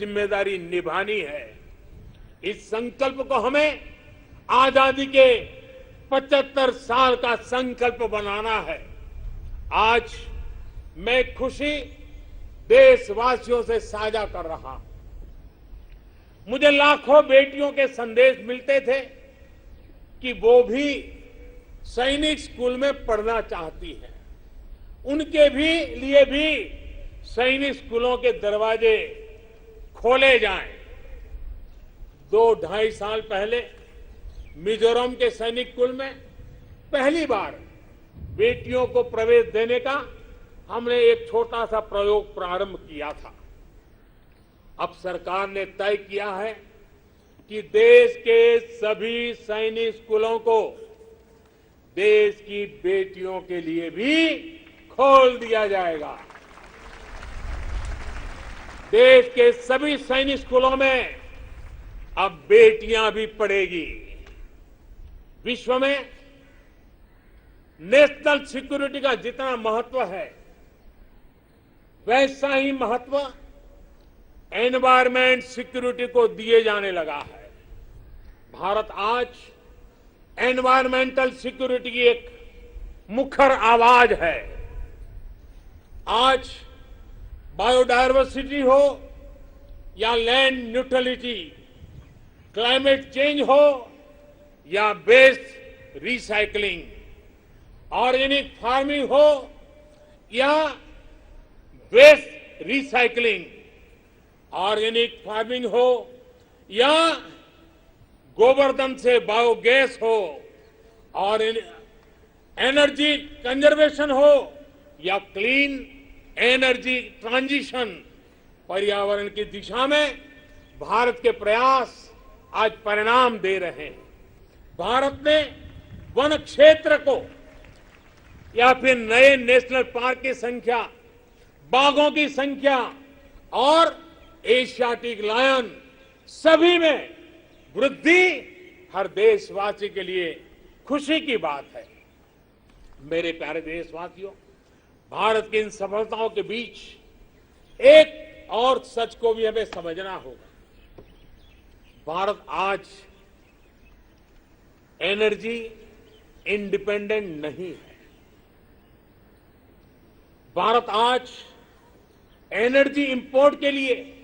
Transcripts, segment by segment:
जिम्मेदारी निभानी है। इस संकल्प को हमें आजादी के 75 साल का संकल्प बनाना है। आज मैं खुशी देशवासियों से साझा कर रहा हूं। मुझे लाखों बेटियों के संदेश मिलते थे कि वो भी सैनिक स्कूल में पढ़ना चाहती हैं। उनके लिए भी सैनिक स्कूलों के दरवाजे खोले जाएं। 2-2.5 साल पहले मिजोरम के सैनिक स्कूल में पहली बार बेटियों को प्रवेश देने का हमने एक छोटा सा प्रयोग प्रारंभ किया था। अब सरकार ने तय किया है कि देश के सभी सैनिक स्कूलों को देश की बेटियों के लिए भी खोल दिया जाएगा। देश के सभी सैनिक स्कूलों में अब बेटियां भी पढ़ेगी। विश्व में नेशनल सिक्योरिटी का जितना महत्व है, वैसा ही महत्व एनवायरमेंट सिक्योरिटी को दिए जाने लगा है। भारत आज एनवायरमेंटल सिक्योरिटी की एक मुखर आवाज है। आज बायोडायवर्सिटी हो या लैंड न्यूट्रलिटी, क्लाइमेट चेंज हो या वेस्ट रिसाइकलिंग, ऑर्गेनिक फार्मिंग हो या वेस्ट रिसाइकलिंग, ऑर्गेनिक फार्मिंग हो या गोबरधन से बायोगैस हो और एनर्जी कंजर्वेशन हो या क्लीन एनर्जी ट्रांजिशन, पर्यावरण की दिशा में भारत के प्रयास आज परिणाम दे रहे हैं। भारत ने वन क्षेत्र को या फिर नए नेशनल पार्क की संख्या, बाघों की संख्या और एशियाटिक लायन सभी में वृद्धि हर देशवासी के लिए खुशी की बात है। मेरे प्यारे देशवासियों, भारत की इन सफलताओं के बीच एक और सच को भी हमें समझना होगा। भारत आज एनर्जी इंडिपेंडेंट नहीं है। भारत आज एनर्जी इंपोर्ट के लिए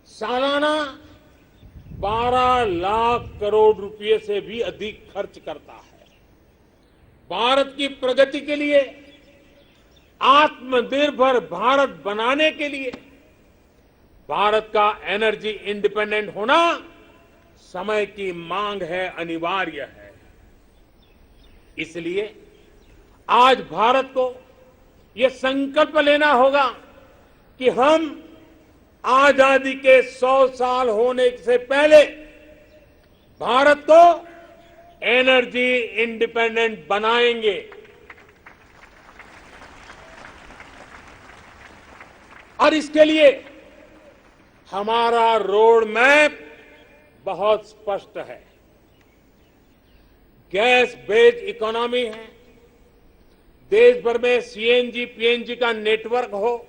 सालाना 12 लाख करोड़ रुपए से भी अधिक खर्च करता है। भारत की प्रगति के लिए, आत्मनिर्भर भारत बनाने के लिए भारत का एनर्जी इंडिपेंडेंट होना समय की मांग है, अनिवार्य है। इसलिए आज भारत को यह संकल्प लेना होगा कि हम आजादी के 100 साल होने से पहले भारत को एनर्जी इंडिपेंडेंट बनाएंगे। और इसके लिए हमारा रोड मैप बहुत स्पष्ट है। गैस बेस्ड इकोनॉमी है, देश भर में सीएनजी पीएनजी का नेटवर्क हो,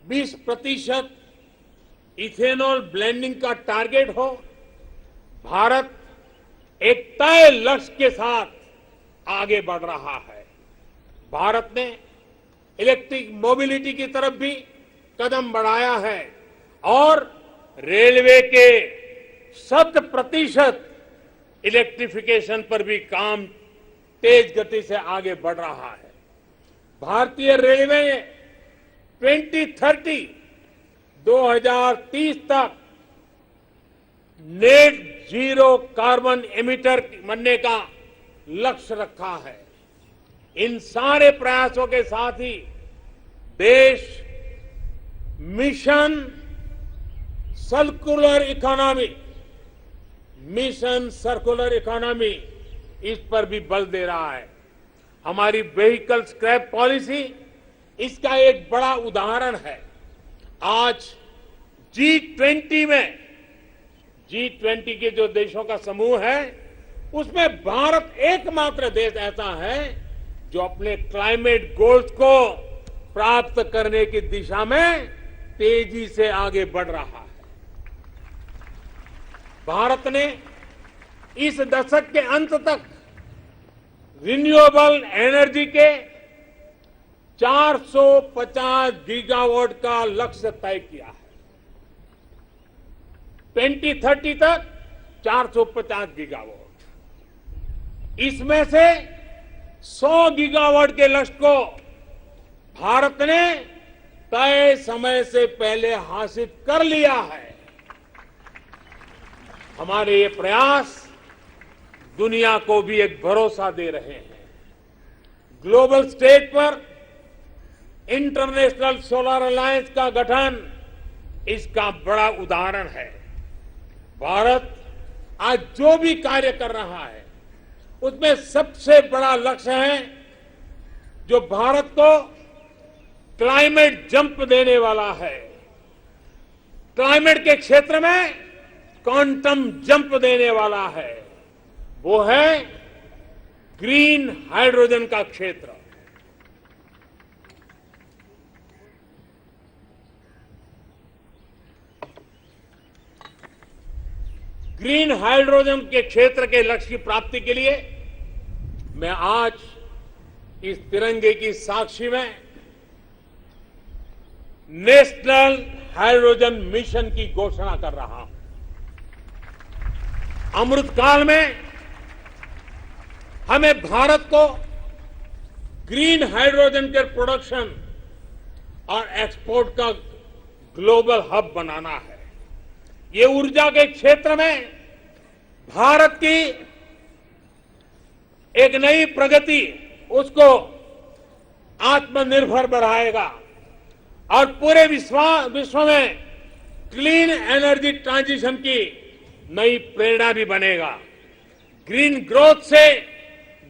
20% इथेनॉल ब्लेंडिंग का टारगेट हो। भारत एक तय लक्ष्य के साथ आगे बढ़ रहा है। भारत ने इलेक्ट्रिक मोबिलिटी की तरफ भी कदम बढ़ाया है और रेलवे के 100% इलेक्ट्रिफिकेशन पर भी काम तेज गति से आगे बढ़ रहा है। भारतीय रेलवे ने 2030 तक नेट जीरो कार्बन एमिटर बनने का लक्ष्य रखा है। इन सारे प्रयासों के साथ ही देश मिशन सर्कुलर इकोनॉमी इस पर भी बल दे रहा है। हमारी व्हीकल स्क्रैप पॉलिसी इसका एक बड़ा उदाहरण है। आज G20 के जो देशों का समूह है, उसमें भारत एकमात्र देश ऐसा है जो अपने क्लाइमेट गोल्स को प्राप्त करने की दिशा में तेजी से आगे बढ़ रहा है। भारत ने इस दशक के अंत तक रिन्यूएबल एनर्जी के 450 गीगावाट का लक्ष्य तय किया है। 2030 तक 450 गीगावाट। इसमें से 100 गीगावाट के लक्ष्य को भारत ने तय समय से पहले हासिल कर लिया है। हमारे ये प्रयास दुनिया को भी एक भरोसा दे रहे हैं। ग्लोबल स्टेज पर इंटरनेशनल सोलर अलायंस का गठन इसका बड़ा उदाहरण है। भारत आज जो भी कार्य कर रहा है उसमें सबसे बड़ा लक्ष्य है जो भारत को क्लाइमेट जंप देने वाला है। क्लाइमेट के क्षेत्र में क्वांटम जंप देने वाला है, वो है ग्रीन हाइड्रोजन का क्षेत्र। ग्रीन हाइड्रोजन के क्षेत्र के लक्ष्य की प्राप्ति के लिए मैं आज इस तिरंगे की साक्षी में नेशनल हाइड्रोजन मिशन की घोषणा कर रहा हूं। अमृतकाल में हमें भारत को ग्रीन हाइड्रोजन के प्रोडक्शन और एक्सपोर्ट का ग्लोबल हब बनाना है। ये ऊर्जा के क्षेत्र में भारत की एक नई प्रगति उसको आत्मनिर्भर बढ़ाएगा और पूरे विश्व में क्लीन एनर्जी ट्रांजिशन की नई प्रेरणा भी बनेगा। ग्रीन ग्रोथ से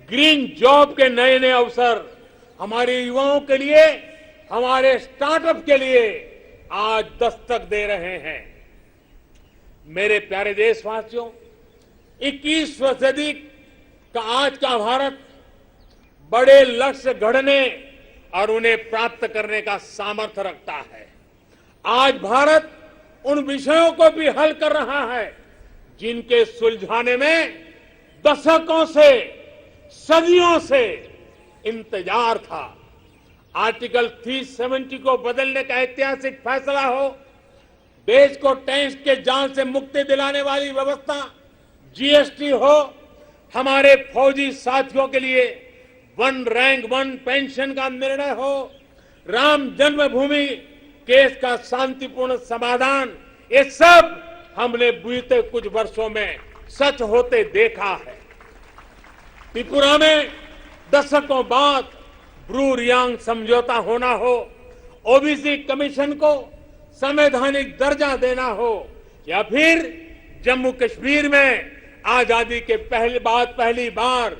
ग्रीन जॉब के नए नए अवसर हमारे युवाओं के लिए, हमारे स्टार्टअप के लिए आज दस्तक दे रहे हैं। मेरे प्यारे देशवासियों, 21वीं सदी का आज का भारत बड़े लक्ष्य गढ़ने और उन्हें प्राप्त करने का सामर्थ्य रखता है। आज भारत उन विषयों को भी हल कर रहा है जिनके सुलझाने में दशकों से, सदियों से इंतजार था। आर्टिकल 370 को बदलने का ऐतिहासिक फैसला हो, देश को टैक्स के जाल से मुक्ति दिलाने वाली व्यवस्था, जीएसटी हो, हमारे फौजी साथियों के लिए वन रैंक वन पेंशन का निर्णय हो, राम जन्मभूमि केस का शांतिपूर्ण समाधान, ये सब हमने बीते कुछ वर्षों में सच होते देखा है। त्रिपुरा में दशकों बाद ब्रू रियांग समझौता होना हो, ओबीसी कमीशन को संवैधानिक दर्जा देना हो, या फिर जम्मू कश्मीर में आजादी के पहली बार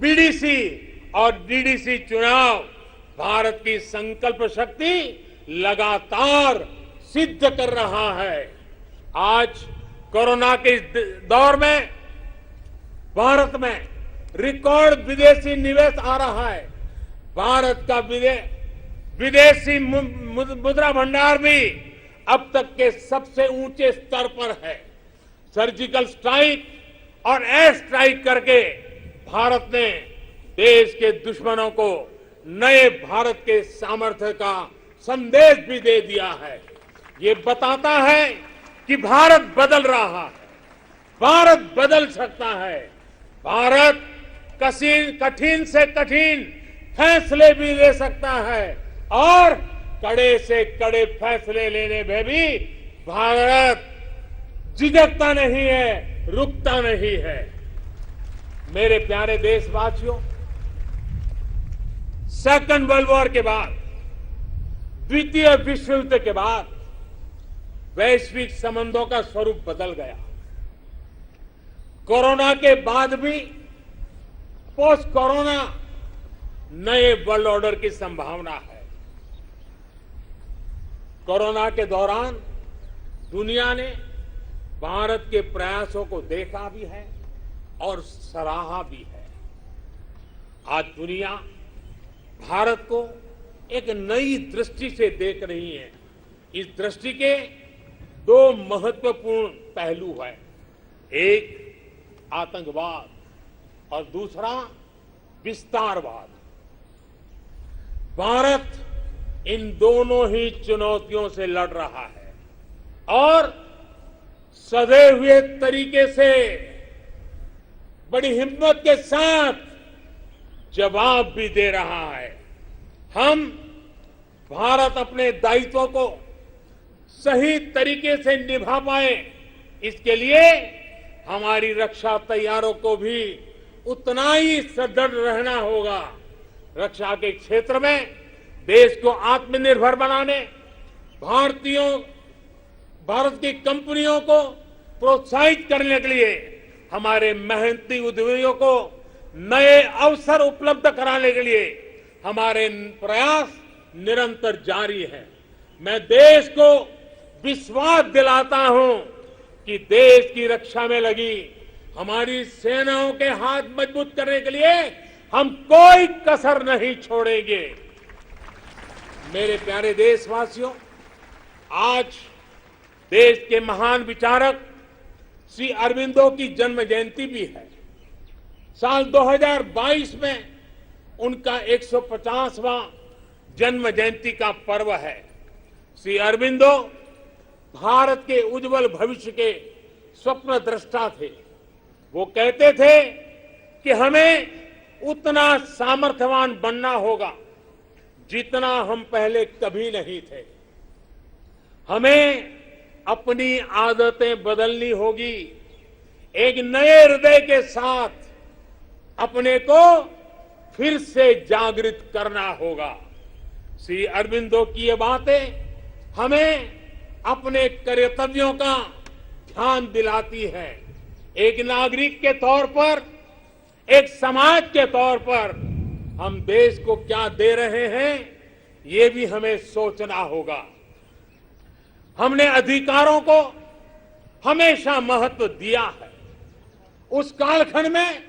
बीडीसी और डीडीसी चुनाव, भारत की संकल्प शक्ति लगातार सिद्ध कर रहा है। आज कोरोना के दौर में भारत में रिकॉर्ड विदेशी निवेश आ रहा है। भारत का विदेशी मुद्रा भंडार भी अब तक के सबसे ऊंचे स्तर पर है। सर्जिकल स्ट्राइक और एयर स्ट्राइक करके भारत ने देश के दुश्मनों को नए भारत के सामर्थ्य का संदेश भी दे दिया है। ये बताता है कि भारत बदल रहा है, भारत बदल सकता है। भारत कठिन से कठिन फैसले भी ले सकता है और कड़े से कड़े फैसले लेने में भी भारत झिझकता नहीं है, रुकता नहीं है। मेरे प्यारे देशवासियों, सेकंड वर्ल्ड वॉर के बाद, द्वितीय विश्व युद्ध के बाद वैश्विक संबंधों का स्वरूप बदल गया। कोरोना के बाद भी पोस्ट कोरोना नए वर्ल्ड ऑर्डर की संभावना है। कोरोना के दौरान दुनिया ने भारत के प्रयासों को देखा भी है और सराहा भी है। आज दुनिया भारत को एक नई दृष्टि से देख रही है इस दृष्टि के दो महत्वपूर्ण पहलू हैं। एक आतंकवाद और दूसरा विस्तारवाद। भारत इन दोनों ही चुनौतियों से लड़ रहा है और सधे हुए तरीके से बड़ी हिम्मत के साथ जवाब भी दे रहा है। हम भारत अपने दायित्वों को सही तरीके से निभा पाए, इसके लिए हमारी रक्षा तैयारों को भी उतना ही सदृढ़ रहना होगा। रक्षा के क्षेत्र में देश को आत्मनिर्भर बनाने, भारत की कंपनियों को प्रोत्साहित करने के लिए हमारे मेहनती उद्यमियों को नए अवसर उपलब्ध कराने के लिए हमारे प्रयास निरंतर जारी है। मैं देश को विश्वास दिलाता हूं कि देश की रक्षा में लगी हमारी सेनाओं के हाथ मजबूत करने के लिए हम कोई कसर नहीं छोड़ेंगे। मेरे प्यारे देशवासियों, आज देश के महान विचारक श्री अरबिंदो की जन्म जयंती भी है। साल 2022 में उनका 150वां जन्म जयंती का पर्व है। श्री अरबिंदो भारत के उज्जवल भविष्य के स्वप्न दृष्टा थे। वो कहते थे कि हमें उतना सामर्थ्यवान बनना होगा जितना हम पहले कभी नहीं थे। हमें अपनी आदतें बदलनी होगी। एक नए हृदय के साथ अपने को फिर से जागृत करना होगा। श्री अरबिंदो की ये बातें हमें अपने कर्तव्यों का ध्यान दिलाती है। एक नागरिक के तौर पर, एक समाज के तौर पर हम देश को क्या दे रहे हैं, ये भी हमें सोचना होगा। हमने अधिकारों को हमेशा महत्व दिया है। उस कालखंड में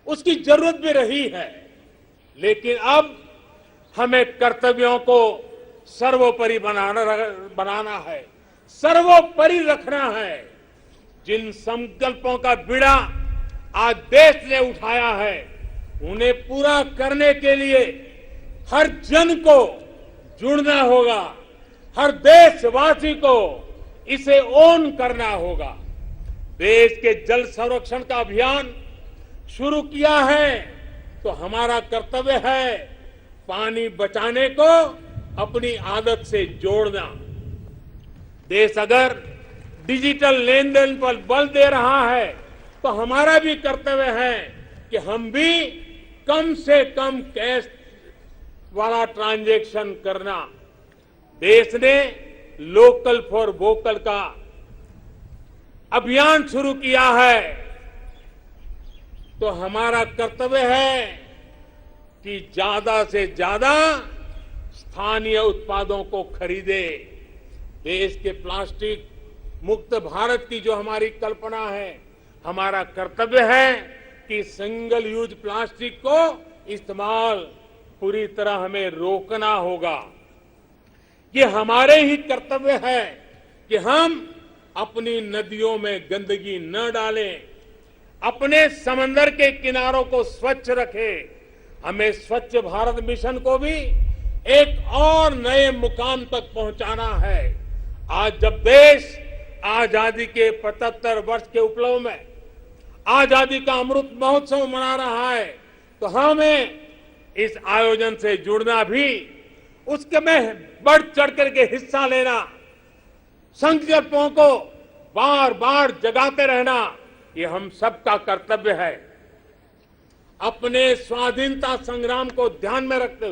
उसकी जरूरत भी रही है, लेकिन अब हमें कर्तव्यों को सर्वोपरि बनाना है, सर्वोपरि रखना है। जिन संकल्पों का बीड़ा आज देश ने उठाया है, उन्हें पूरा करने के लिए हर जन को जुड़ना होगा, हर देशवासी को इसे ओन करना होगा। देश के जल संरक्षण का अभियान शुरू किया है तो हमारा कर्तव्य है पानी बचाने को अपनी आदत से जोड़ना। देश अगर डिजिटल लेन देन पर बल दे रहा है तो हमारा भी कर्तव्य है कि हम भी कम से कम कैश वाला ट्रांजैक्शन करना। देश ने लोकल फॉर वोकल का अभियान शुरू किया है तो हमारा कर्तव्य है कि ज्यादा से ज्यादा स्थानीय उत्पादों को खरीदे। देश के प्लास्टिक मुक्त भारत की जो हमारी कल्पना है, हमारा कर्तव्य है कि सिंगल यूज प्लास्टिक को इस्तेमाल पूरी तरह हमें रोकना होगा। ये हमारे ही कर्तव्य है कि हम अपनी नदियों में गंदगी न डालें, अपने समंदर के किनारों को स्वच्छ रखें। हमें स्वच्छ भारत मिशन को भी एक और नए मुकाम तक पहुंचाना है। आज जब देश आजादी के 75 वर्ष के उपलक्ष्य में आजादी का अमृत महोत्सव मना रहा है तो हमें इस आयोजन से जुड़ना भी, उसके में बढ़ चढ़ करके हिस्सा लेना, संकल्पों को बार बार जगाते रहना, ये हम सबका कर्तव्य है। अपने स्वाधीनता संग्राम को ध्यान में रखते हुए